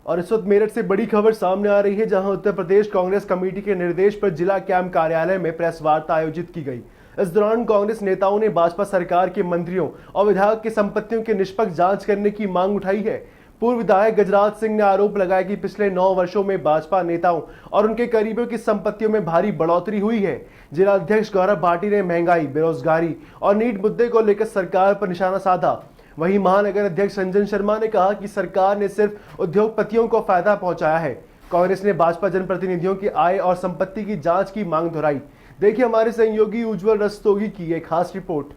और इस वक्त मेरठ से बड़ी खबर सामने आ रही है, जहां उत्तर प्रदेश कांग्रेस कमेटी के निर्देश पर जिला कैंप कार्यालय में प्रेस वार्ता आयोजित की गई। इस दौरान कांग्रेस नेताओं ने भाजपा सरकार के मंत्रियों और विधायक की संपत्तियों की निष्पक्ष जांच करने की मांग उठाई है। पूर्व विधायक गजराज सिंह ने आरोप लगाया कि पिछले 9 वर्षों में भाजपा नेताओं और उनके करीबियों की संपत्तियों में भारी बढ़ोतरी हुई है। जिला अध्यक्ष गौरव भाटी ने महंगाई, बेरोजगारी और नीट मुद्दे को लेकर सरकार पर निशाना साधा। वहीं महानगर अध्यक्ष संजन शर्मा ने कहा कि सरकार ने सिर्फ उद्योगपतियों को फायदा पहुंचाया है। कांग्रेस ने भाजपा जनप्रतिनिधियों की आय और संपत्ति की जांच की मांग दोहराई। देखिए हमारे सहयोगी उज्जवल रस्तोगी की एक खास रिपोर्ट।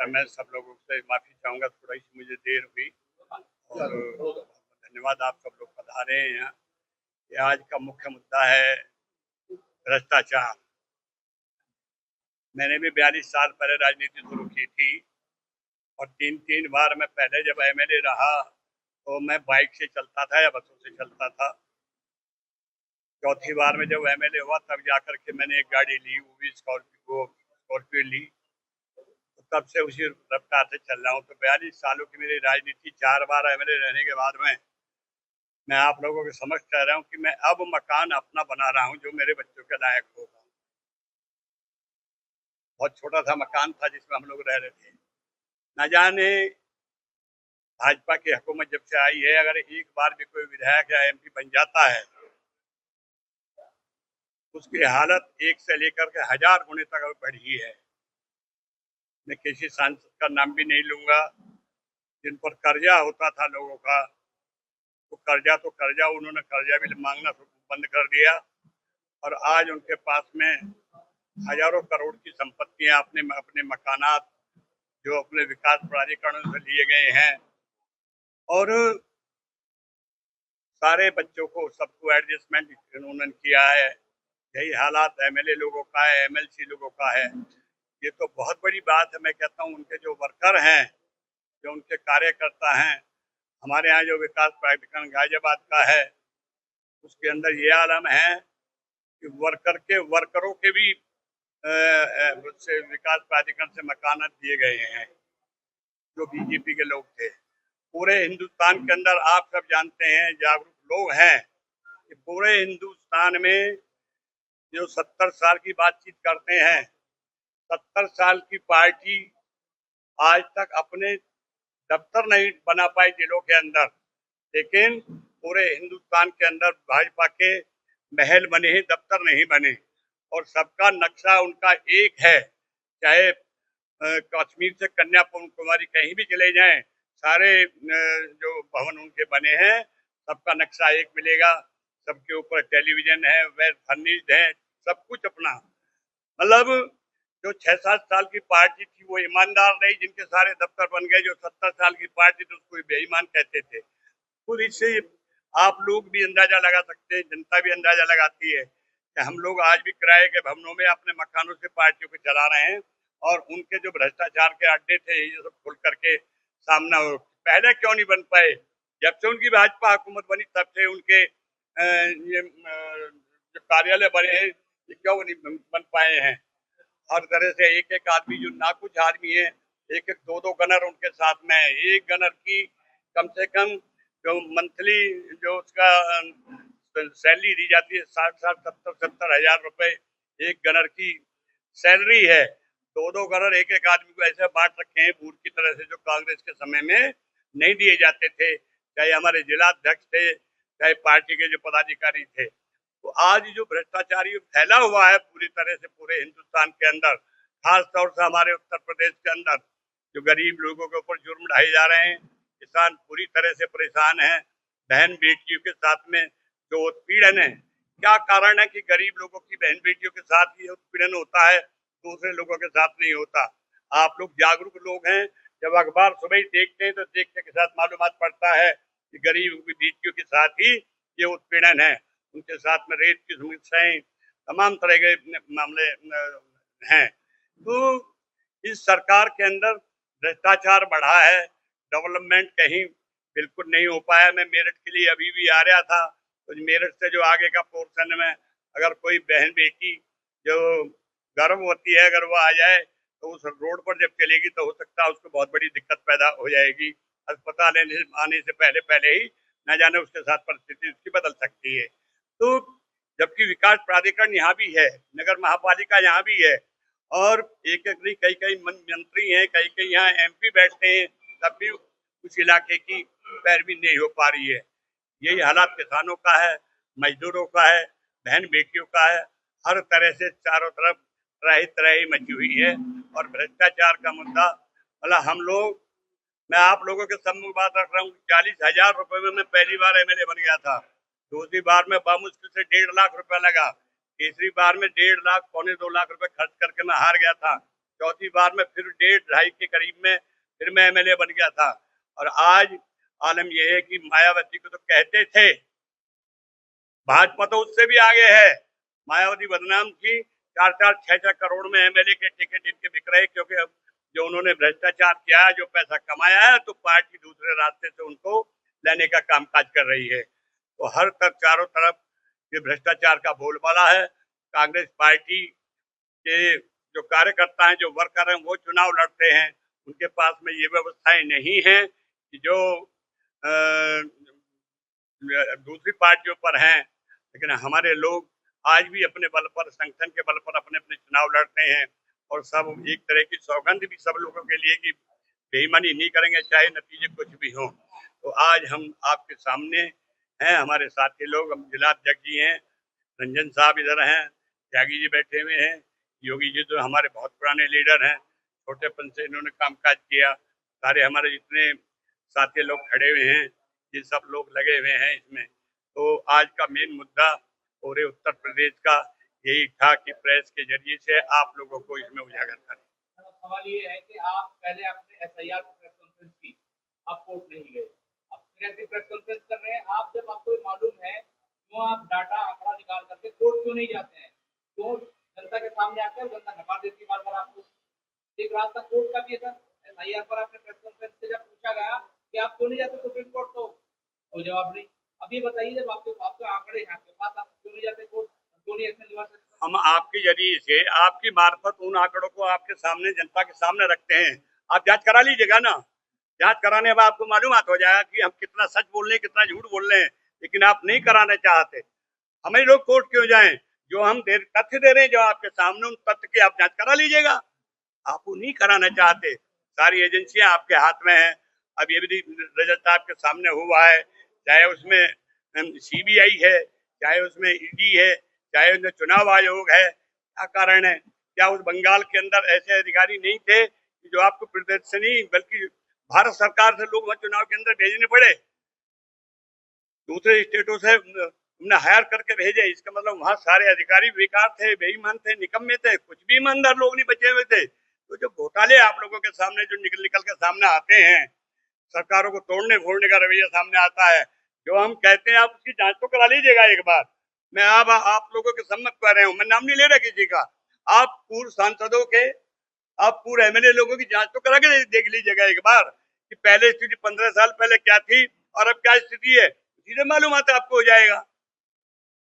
मैं सब लोगों से माफी चाहूंगा, थोड़ी सी मुझे देर हुई और धन्यवाद आप सब लोग पधारे हैं यहाँ। ये आज का मुख्य मुद्दा है भ्रष्टाचार। मैंने भी 42 साल पहले राजनीति शुरू की थी और तीन बार मैं पहले जब एमएलए रहा तो मैं बाइक से चलता था या बसों से चलता था। चौथी बार में जब एमएलए हुआ तब जाकर के मैंने एक गाड़ी ली, वो भी स्कॉर्पियो ली। तो तब से उसी रफ्तार से चल रहा हूँ। तो 42 सालों की मेरी राजनीति, 4 बार एमएलए रहने के बाद में मैं आप लोगों के समक्ष कह रहा हूँ कि मैं अब मकान अपना बना रहा हूँ जो मेरे बच्चों के लायक होगा। बहुत छोटा सा मकान था जिसमें हम लोग रह रहे थे। न जाने भाजपा की हुकूमत जब से आई है, अगर एक बार भी कोई विधायक या एमपी बन जाता है उसकी हालत एक से लेकर के 1000 गुने तक बढ़ी है। मैं किसी सांसद का नाम भी नहीं लूंगा जिन पर कर्जा होता था लोगों का। तो कर्जा उन्होंने कर्जा भी मांगना बंद कर दिया और आज उनके पास में हजारों करोड़ की संपत्तियां, अपने अपने मकानात जो अपने विकास प्राधिकरणों से लिए गए हैं और सारे बच्चों को सबको एडजस्टमेंट उन्होंने किया है। यही हालात एमएलए लोगों का है, एमएलसी लोगों का है। ये तो बहुत बड़ी बात है। मैं कहता हूँ उनके जो वर्कर हैं, जो उनके कार्यकर्ता हैं, हमारे यहाँ जो विकास प्राधिकरण गाजियाबाद का है उसके अंदर ये आलम है कि वर्करों के भी से विकास प्राधिकरण से मकान दिए गए हैं जो बीजेपी के लोग थे। पूरे हिंदुस्तान के अंदर आप सब जानते हैं, जागरूक लोग हैं कि पूरे हिंदुस्तान में जो 70 साल की बातचीत करते हैं, 70 साल की पार्टी आज तक अपने दफ्तर नहीं बना पाई जिलों के अंदर, लेकिन पूरे हिंदुस्तान के अंदर भाजपा के महल बने हैं, दफ्तर नहीं बने। और सबका नक्शा उनका एक है। चाहे कश्मीर से कन्याकुमारी कहीं भी चले जाएं, सारे जो भवन उनके बने हैं सबका नक्शा एक मिलेगा। सबके ऊपर टेलीविजन है, वेल फर्निश्ड है, सब कुछ अपना। मतलब जो 6-7 साल की पार्टी थी वो ईमानदार रही, जिनके सारे दफ्तर बन गए। जो 70 साल की पार्टी थी उसको बेईमान कहते थे। तो इससे आप लोग भी अंदाजा लगा सकते हैं, जनता भी अंदाजा लगाती है कि हम लोग आज भी किराए के भवनों में अपने मकानों से पार्टियों को चला रहे हैं और उनके जो भ्रष्टाचार के अड्डे थे ये सब खुल करके सामना हो। पहले क्यों नहीं बन पाए? जब से उनकी भाजपा हुकूमत बनी तब से उनके जो कार्यालय बने हैं ये क्यों नहीं बन पाए हैं? हर तरह से एक एक आदमी, जो ना कुछ आदमी है, एक एक दो गनर उनके साथ में है। एक गनर की कम से कम जो मंथली जो उसका सैलरी दी जाती है 60-70 हजार रुपए एक गनर की सैलरी है। दो गनर एक एक आदमी को ऐसे बांट रखे हैं बूट की तरह से, जो कांग्रेस के समय में नहीं दिए जाते थे, चाहे हमारे जिला अध्यक्ष थे, चाहे पार्टी के जो पदाधिकारी थे। तो आज जो भ्रष्टाचारी फैला हुआ है पूरी तरह से पूरे हिंदुस्तान के अंदर, खास तौर से हमारे उत्तर प्रदेश के अंदर, जो गरीब लोगों के ऊपर जुर्म ढाए जा रहे हैं, किसान पूरी तरह से परेशान है, बहन बेटियों के साथ में जो उत्पीड़न है। क्या कारण है कि गरीब लोगों की बहन बेटियों के साथ ही उत्पीड़न होता है, दूसरे लोगों के साथ नहीं होता? आप लोग जागरूक लोग हैं, जब अखबार सुबह ही देखते हैं तो देखने के साथ मालूमात पड़ता है कि गरीब बेटियों के साथ ही ये उत्पीड़न है, उनके साथ में रेप की समस्याएं, तमाम तरह के मामले हैं। तो इस सरकार के अंदर भ्रष्टाचार बढ़ा है, डेवलपमेंट कहीं बिल्कुल नहीं हो पाया। मैं मेरठ के लिए अभी भी आ रहा था, तो मेरठ से जो आगे का पोर्शन में अगर कोई बहन बेटी जो गर्भवती है, अगर वो आ जाए तो उस रोड पर जब चलेगी तो हो सकता है उसको बहुत बड़ी दिक्कत पैदा हो जाएगी। अस्पताल आने से पहले ही न जाने उसके साथ परिस्थिति उसकी बदल सकती है। तो जबकि विकास प्राधिकरण यहाँ भी है, नगर महापालिका यहाँ भी है, और एक कई कई मंत्री हैं, कई कई यहाँ MP बैठते हैं, तब भी उस इलाके की पैरवी नहीं हो पा रही है। यही हालात किसानों का है, मजदूरों का है, बहन बेटियों का है। हर तरह से चारों तरफ त्राही मची हुई है। और भ्रष्टाचार का मुद्दा, मतलब मैं आप लोगों के सम्मुख बात रख रहा हूँ। 40,000 रुपए में मैं पहली बार MLA बन गया था। दूसरी बार में बामुश्किल से 1.5 लाख रुपया लगा। तीसरी बार में 1.5 लाख, पौने 2 लाख रुपए खर्च करके मैं हार गया था। चौथी बार में फिर 1.5-2.5 के करीब में फिर मैं MLA बन गया था। और आज आलम यह है कि मायावती को तो कहते थे, भाजपा तो उससे भी आगे है। मायावती बदनाम थी, 4-4, 6-6 करोड़ में MLA के टिकट इनके बिक रहे, क्योंकि अब जो उन्होंने भ्रष्टाचार किया है, जो पैसा कमाया है, तो पार्टी दूसरे रास्ते से उनको लेने का कामकाज कर रही है। तो हर तरफ चारों तरफ ये भ्रष्टाचार का बोलबाला है। कांग्रेस पार्टी के जो कार्यकर्ता हैं, जो वर्कर हैं, वो चुनाव लड़ते हैं, उनके पास में ये व्यवस्थाएं नहीं है कि जो दूसरी पार्टियों पर हैं। लेकिन हमारे लोग आज भी अपने बल पर, संगठन के बल पर अपने अपने चुनाव लड़ते हैं, और सब एक तरह की सौगंध भी सब लोगों के लिए कि बेईमानी नहीं करेंगे, चाहे नतीजे कुछ भी हो। तो आज हम आपके सामने हैं, हमारे साथी लोग, हम जिला अध्यक्ष जी हैं, रंजन साहब इधर हैं, त्यागी जी बैठे हुए हैं, योगी जी तो हमारे बहुत पुराने लीडर हैं, छोटेपन से इन्होंने कामकाज किया। सारे हमारे जितने साथी लोग खड़े हुए हैं, ये सब लोग लगे हुए हैं इसमें। तो आज का मेन मुद्दा पूरे उत्तर प्रदेश का यही था कि प्रेस के जरिए से आप लोगों को इसमें उजागर करें। सवाल ये है कि आप पहले आपने SIR की प्रेस कॉन्फ्रेंस की, आप कोर्ट नहीं गए, अब फिर ऐसी प्रेस कॉन्फ्रेंस कर रहे हैं। आप जब आपको मालूम है, क्यों आप डाटा आंकड़ा निकाल करके कोर्ट क्यों नहीं जाते हैं? क्यों जनता के सामने आते हैं, जनता नकार देती है बार-बार आपको? एक रास्ता कोर्ट का भी था। SIR पर आपने प्रेस कॉन्फ्रेंस से जब पूछा गया कि आप क्यों नहीं जाते सुप्रीम कोर्ट, तो कोई जवाब नहीं। अभी बताइए, जब आपके आंकड़े हैं आपके पास, आप क्यों नहीं जाते कोर्ट, क्यों नहीं एक्शन लिवा सकते? हम आपके जरिए से, आपकी मार्फत उन आंकड़ों को आपके सामने, जनता के सामने रखते हैं। आप जांच करा लीजिएगा ना। जांच कराने में आपको मालूमात हो जाएगा कि हम कितना सच बोल रहे हैं, कितना झूठ बोल रहे हैं। लेकिन आप नहीं कराना चाहते। हमें लोग कोर्ट क्यों जाएं? जो हम तथ्य दे रहे हैं, जो आपके सामने, उन तथ्य की आप जांच करा लीजिएगा। आप वो नहीं कराना चाहते। सारी एजेंसियां आपके हाथ में है। अब ये भी रिजल्ट आपके सामने हुआ है, चाहे उसमें CBI है, चाहे उसमें ED है, चाहे उनमें चुनाव आयोग है। क्या कारण है? क्या उस बंगाल के अंदर ऐसे अधिकारी नहीं थे कि जो आपको प्रदर्शनी, बल्कि भारत सरकार से लोग वहाँ चुनाव के अंदर भेजने पड़े, दूसरे स्टेटों से हमने हायर करके भेजे? इसका मतलब वहाँ सारे अधिकारी बेकार थे, बेईमान थे, निकम्मे थे, कुछ भी ईमानदार लोग नहीं बचे हुए थे। तो जो घोटाले आप लोगों के सामने जो निकल के सामने आते हैं, सरकारों को तोड़ने फोड़ने का रवैया सामने आता है, जो हम कहते हैं आप उसकी जांच तो करा लीजिएगा एक बार। मैं आप लोगों के सम्मुख कर रहा हूँ, मैं नाम नहीं ले रहा किसी का। आप पूर्व सांसदों के, आप पूर्व MLA लोगों की जांच तो करा के देख लीजिएगा एक बार कि पहले स्थिति 15 साल पहले क्या थी और अब क्या स्थिति है। सीधे मालूम आता आपको हो जाएगा।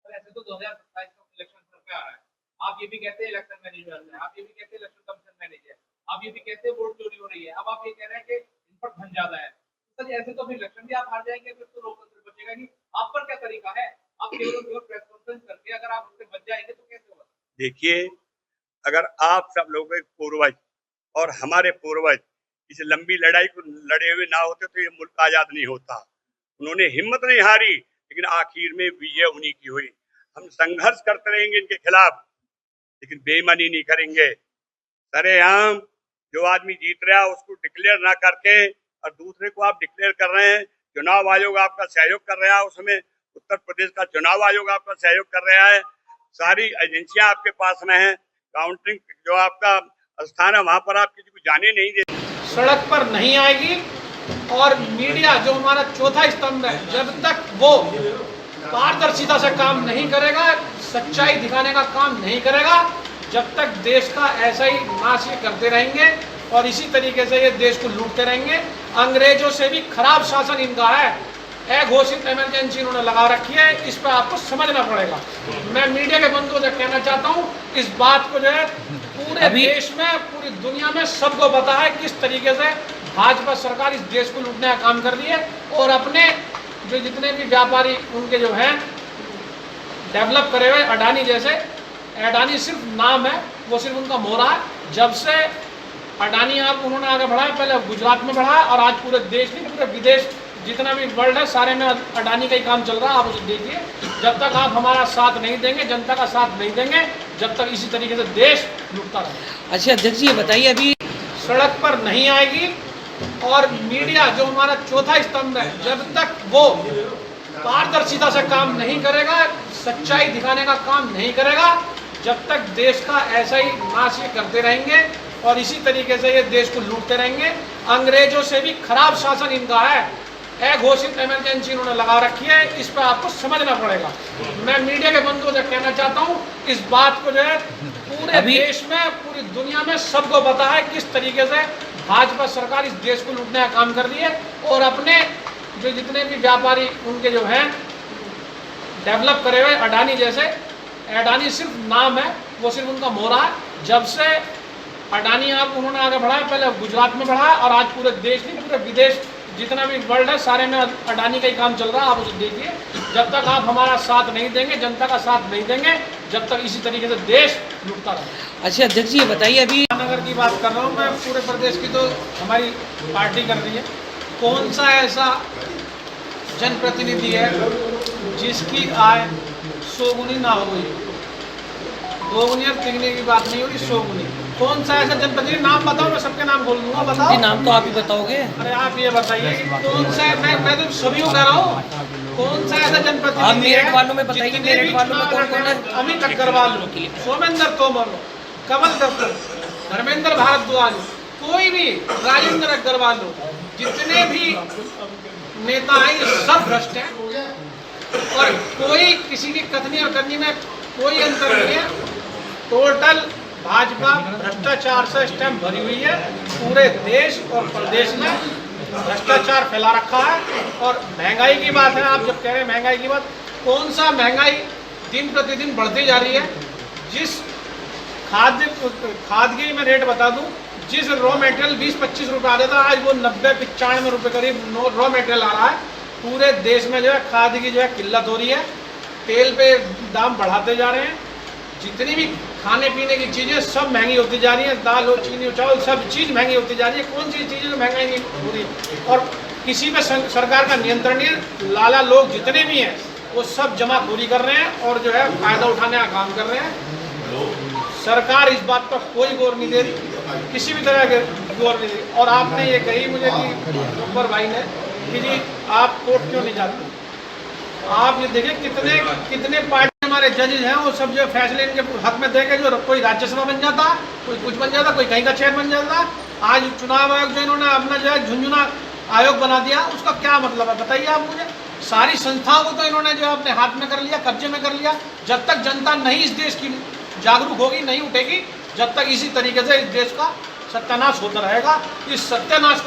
ऐसे तो 2027 का इलेक्शन सर पे आ रहा है, आप ये भी कहते हैं इलेक्शन मैनेजर है, आप ये भी कहते हैं इलेक्शन कमीशन मैनेजर, आप ये भी कहते हैं वोट चोरी हो रही है, अब आप ये कह रहे हैं कि इन पर धन ज्यादा है। सर ऐसे तो फिर इलेक्शन भी आप हार जाएंगे, फिर तो लोकतंत्र बचेगा नहीं। आप पर क्या तरीका है? आप केवल प्रेस कॉन्फ्रेंस करके अगर आप उससे बच जाएंगे तो कैसे होगा? देखिए, अगर आप सब लोगों के पूर्वज और हमारे पूर्वज इस लंबी लड़ाई को लड़े हुए ना होते तो ये मुल्क आजाद नहीं होता। उन्होंने हिम्मत नहीं हारी, लेकिन आखिर में विजय उन्हीं की हुई। हम संघर्ष करते रहेंगे इनके खिलाफ, लेकिन बेईमानी नहीं करेंगे। सरेआम जो आदमी जीत रहा है उसको डिक्लेयर ना करके और दूसरे को आप डिक्लेयर कर रहे हैं। चुनाव आयोग आपका सहयोग कर रहा है, उसमें उत्तर प्रदेश का चुनाव आयोग आपका सहयोग कर रहा है। सारी एजेंसियां आपके पास में हैं। काउंटिंग जो आपका स्थान है वहां पर आप किसी को जाने नहीं देते। सड़क पर नहीं आएगी, और मीडिया जो हमारा चौथा स्तंभ है, जब तक वो पारदर्शिता से काम नहीं करेगा, सच्चाई दिखाने का काम नहीं करेगा, जब तक देश का ऐसा ही नाश ये करते रहेंगे और इसी तरीके से ये देश को लूटते रहेंगे। अंग्रेजों से भी खराब शासन इनका है। अघोषित इमरजेंसी इन्होंने लगा रखी है, इस पर आपको समझना पड़ेगा। मैं मीडिया के बंधुओं से कहना चाहता हूँ, इस बात को जो है पूरे देश में, पूरी दुनिया में सबको पता है किस तरीके से भाजपा सरकार इस देश को लूटने का काम कर रही है और अपने जो जितने भी व्यापारी उनके जो हैं डेवलप करे हुए अडानी जैसे, अडानी सिर्फ नाम है, वो सिर्फ उनका मोहरा है। जब से अडानी आप उन्होंने आगे बढ़ाया, पहले गुजरात में बढ़ाया और आज पूरे देश नहीं पूरे विदेश जितना भी वर्ल्ड है सारे में अडानी का ही काम चल रहा है। आप उसे देखिए, जब तक आप हमारा साथ नहीं देंगे, जनता का साथ नहीं देंगे, जब तक इसी तरीके से देश लूटता रहेगा। अच्छा अध्यक्ष जी, ये बताइए अभी सड़क पर नहीं आएगी और मीडिया जो हमारा चौथा स्तंभ है, जब तक वो पारदर्शिता से काम नहीं करेगा, सच्चाई दिखाने का काम नहीं करेगा, जब तक देश का ऐसा ही नाश ये करते रहेंगे और इसी तरीके से ये देश को लूटते रहेंगे। अंग्रेजों से भी खराब शासन इनका है, अघोषित इमरजेंसी इन्होंने लगा रखी है, इस पर आपको समझना पड़ेगा। मैं मीडिया के बंधुओं से कहना चाहता हूँ, इस बात को जो है पूरे देश में पूरी दुनिया में सबको पता है किस तरीके से भाजपा सरकार इस देश को लूटने का काम कर रही है और अपने जो जितने भी व्यापारी उनके जो हैं डेवलप करे हुए अडानी जैसे, अडानी सिर्फ नाम है, वो सिर्फ उनका मोहरा है। जब से अडानी आप उन्होंने आगे बढ़ाया, पहले गुजरात में बढ़ाया और आज पूरे देश नहीं पूरे विदेश जितना भी वर्ल्ड है सारे में अडानी का ही काम चल रहा है। आप उसे देखिए, जब तक आप हमारा साथ नहीं देंगे, जनता का साथ नहीं देंगे, जब तक इसी तरीके से देश लूटता रहेगा। अच्छा अध्यक्ष जी, ये बताइए अभी नगर की बात कर रहा हूँ मैं, पूरे प्रदेश की तो हमारी पार्टी कर रही है। कौन सा ऐसा जनप्रतिनिधि है जिसकी आय 100 गुनी ना हो गई, 2 गुनी और 3 गुनी की बात नहीं हो रही, 100 गुनी। कौन सा ऐसा जनप्रतिनिधि, नाम बताओ, मैं सबके नाम बोल दूंगा, बताओ जी। नाम तो आप ही बताओगे। अरे आप ये बताइए कि कौन सा, मैं तो सभी को कह रहा हूँ, कौन सा ऐसा आप जनप्रतिनिधि मेरठ वालों में बताइए, जितने मेरठ भी वालों में कौन कौन है? अमित अग्रवाल लो, सोमेंद्र तोमर लो, कमल दत्त, धर्मेंद्र भारद्वाज, कोई भी राजेंद्र अग्रवाल लो, जितने भी नेता हैं ये सब भ्रष्ट हैं और कोई किसी की कथनी और करनी में कोई अंतर नहीं है। टोटल भाजपा भ्रष्टाचार से स्टैम्प भरी हुई है, पूरे देश और प्रदेश में भ्रष्टाचार फैला रखा है। और महंगाई की बात है, आप जब कह रहे हैं महंगाई की बात, कौन सा महंगाई दिन प्रतिदिन बढ़ती जा रही है। जिस खाद की मैं रेट बता दूं, जिस रॉ मटेरियल 20-25 रुपये आ था, आज वो 90-95 रुपये करीब रॉ मटेरियल आ रहा है। पूरे देश में जो है खाद की जो है किल्लत हो रही है, तेल पे दाम बढ़ाते जा रहे हैं, जितनी भी खाने पीने की चीज़ें सब महंगी होती जा रही है, दाल हो चीनी हो चावल सब चीज़ महंगी होती जा रही है। कौन सी चीज़ें जो महंगाई नहीं हो रही है और किसी पे सरकार का नियंत्रण नहीं है। लाला लोग जितने भी हैं वो सब जमाखोरी कर रहे हैं और जो है फायदा उठाने का काम कर रहे हैं। सरकार इस बात पर कोई गौर नहीं दे रही, किसी भी तरह के गौर नहीं दे रही। और आपने ये कही मुझे कि ऊपर भाई ने कि जी आप कोर्ट क्यों नहीं जाते, आप ये देखिए कितने पार्टी हमारे जजेज हैं, वो सब जो फैसले इनके हक में देके जो कोई राज्यसभा बन जाता, कोई कुछ बन जाता, कोई कहीं का चेयर बन जाता। आज चुनाव आयोग जो इन्होंने अपना जो है झुंझुना आयोग बना दिया, उसका क्या मतलब है बताइए आप मुझे। सारी संस्थाओं को तो इन्होंने जो अपने हाथ में कर लिया, कब्जे में कर लिया। जब तक जनता नहीं इस देश की जागरूक होगी, नहीं उठेगी, जब तक इसी तरीके से इस देश का सत्यानाश होता रहेगा। इस सत्यानाश